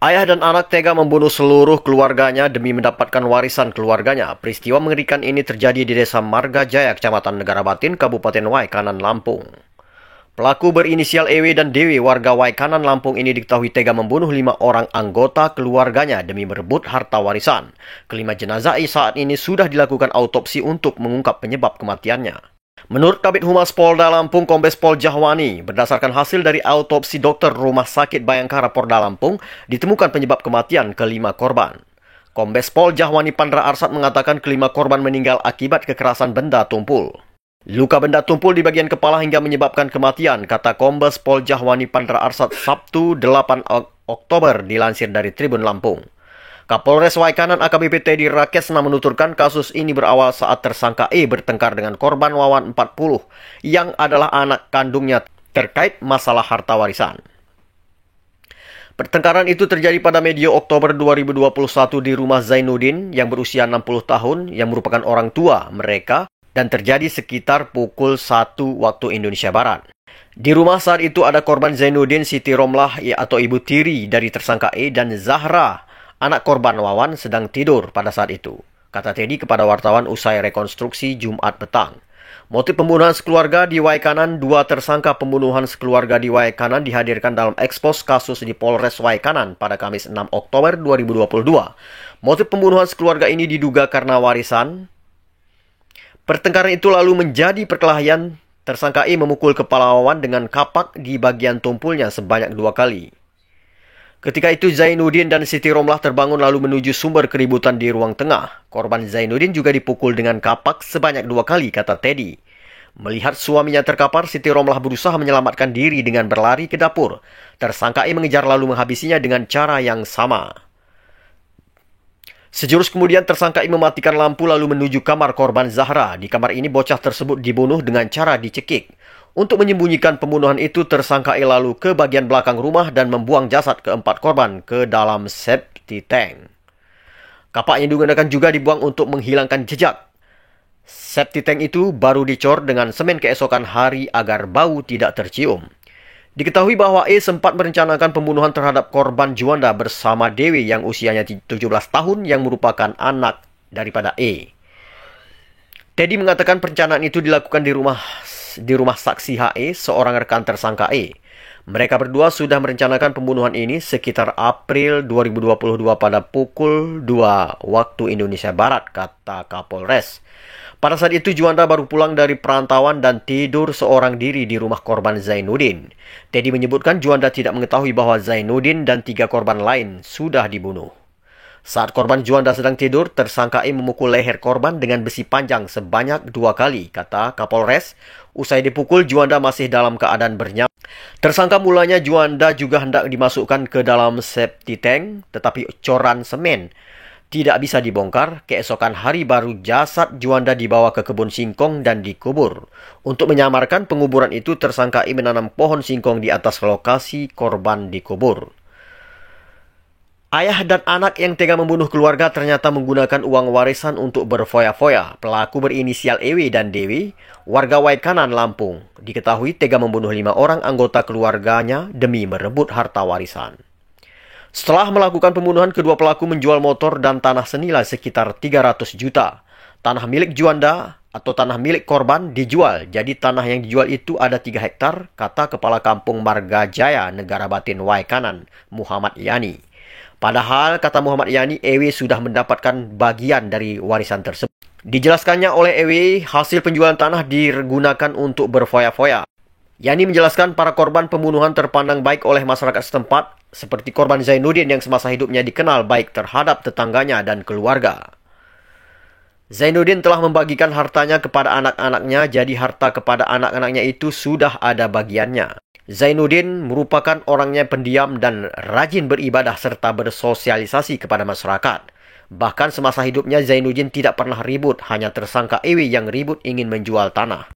Ayah dan anak tega membunuh seluruh keluarganya demi mendapatkan warisan keluarganya. Peristiwa mengerikan ini terjadi di Desa Marga Jaya, Kecamatan Negara Batin, Kabupaten Waikanan, Lampung. Pelaku berinisial EW dan DW warga Waikanan, Lampung ini diketahui tega membunuh 5 orang anggota keluarganya demi merebut harta warisan. Kelima jenazah saat ini sudah dilakukan autopsi untuk mengungkap penyebab kematiannya. Menurut Kabid Humas Polda Lampung, Kombes Pol Jahwani, berdasarkan hasil dari autopsi dokter Rumah Sakit Bayangkara Polda Lampung, ditemukan penyebab kematian kelima korban. Kombes Pol Jahwani Pandra Arsat mengatakan kelima korban meninggal akibat kekerasan benda tumpul. Luka benda tumpul di bagian kepala hingga menyebabkan kematian, kata Kombes Pol Jahwani Pandra Arsat Sabtu 8 Oktober dilansir dari Tribun Lampung. Kapolres Waikanan AKBP Teddy Rakesna menuturkan kasus ini berawal saat tersangka E bertengkar dengan korban Wawan 40 yang adalah anak kandungnya terkait masalah harta warisan. Pertengkaran itu terjadi pada medio Oktober 2021 di rumah Zainuddin yang berusia 60 tahun yang merupakan orang tua mereka dan terjadi sekitar pukul 1 waktu Indonesia Barat. Di rumah saat itu ada korban Zainuddin, Siti Romlah atau ibu tiri dari tersangka E, dan Zahra, anak korban Wawan, sedang tidur pada saat itu, kata Teddy kepada wartawan usai rekonstruksi Jumat petang. Motif pembunuhan sekeluarga di Waikanan. 2 tersangka pembunuhan sekeluarga di Waikanan dihadirkan dalam ekspos kasus di Polres Waikanan pada Kamis 6 Oktober 2022. Motif pembunuhan sekeluarga ini diduga karena warisan. Pertengkaran itu lalu menjadi perkelahian. Tersangka E memukul kepala Wawan dengan kapak di bagian tumpulnya sebanyak 2 kali. Ketika itu Zainuddin dan Siti Romlah terbangun lalu menuju sumber keributan di ruang tengah. Korban Zainuddin juga dipukul dengan kapak sebanyak 2 kali, kata Teddy. Melihat suaminya terkapar, Siti Romlah berusaha menyelamatkan diri dengan berlari ke dapur. Tersangka E mengejar lalu menghabisinya dengan cara yang sama. Sejurus kemudian tersangka E mematikan lampu lalu menuju kamar korban Zahra. Di kamar ini bocah tersebut dibunuh dengan cara dicekik. Untuk menyembunyikan pembunuhan itu, tersangka E lalu ke bagian belakang rumah dan membuang jasad keempat korban ke dalam septic tank. Kapak yang digunakan juga dibuang untuk menghilangkan jejak. Septic tank itu baru dicor dengan semen keesokan hari agar bau tidak tercium. Diketahui bahwa E sempat merencanakan pembunuhan terhadap korban Juanda bersama Dewi yang usianya 17 tahun yang merupakan anak daripada E. Teddy mengatakan perencanaan itu dilakukan di rumah saksi HE, seorang rekan tersangka E. Mereka berdua sudah merencanakan pembunuhan ini sekitar April 2022 pada pukul 2 waktu Indonesia Barat, kata Kapolres. Pada saat itu Juanda baru pulang dari perantauan dan tidur seorang diri di rumah korban Zainuddin. Teddy menyebutkan Juanda tidak mengetahui bahwa Zainuddin dan 3 korban lain sudah dibunuh. Saat korban Juanda sedang tidur, tersangka E memukul leher korban dengan besi panjang sebanyak 2 kali, kata Kapolres. Usai dipukul, Juanda masih dalam keadaan bernyawa. Tersangka mulanya Juanda juga hendak dimasukkan ke dalam septic tank, tetapi coran semen tidak bisa dibongkar. Keesokan hari baru jasad Juanda dibawa ke kebun singkong dan dikubur. Untuk menyamarkan penguburan itu, tersangka E menanam pohon singkong di atas lokasi korban dikubur. Ayah dan anak yang tega membunuh keluarga ternyata menggunakan uang warisan untuk berfoya-foya. Pelaku berinisial EW dan DW, warga Waikanan, Lampung, diketahui tega membunuh 5 orang anggota keluarganya demi merebut harta warisan. Setelah melakukan pembunuhan, kedua pelaku menjual motor dan tanah senilai sekitar 300 juta. Tanah milik Juanda atau tanah milik korban dijual. Jadi tanah yang dijual itu ada 3 hektar, kata Kepala Kampung Marga Jaya, Negara Batin, Waikanan, Muhammad Yani. Padahal, kata Muhammad Yani, EW sudah mendapatkan bagian dari warisan tersebut. Dijelaskannya oleh EW, hasil penjualan tanah digunakan untuk berfoya-foya. Yani menjelaskan para korban pembunuhan terpandang baik oleh masyarakat setempat, seperti korban Zainuddin yang semasa hidupnya dikenal baik terhadap tetangganya dan keluarga. Zainuddin telah membagikan hartanya kepada anak-anaknya, jadi harta kepada anak-anaknya itu sudah ada bagiannya. Zainuddin merupakan orangnya pendiam dan rajin beribadah serta bersosialisasi kepada masyarakat. Bahkan semasa hidupnya Zainuddin tidak pernah ribut, hanya tersangka EW yang ribut ingin menjual tanah.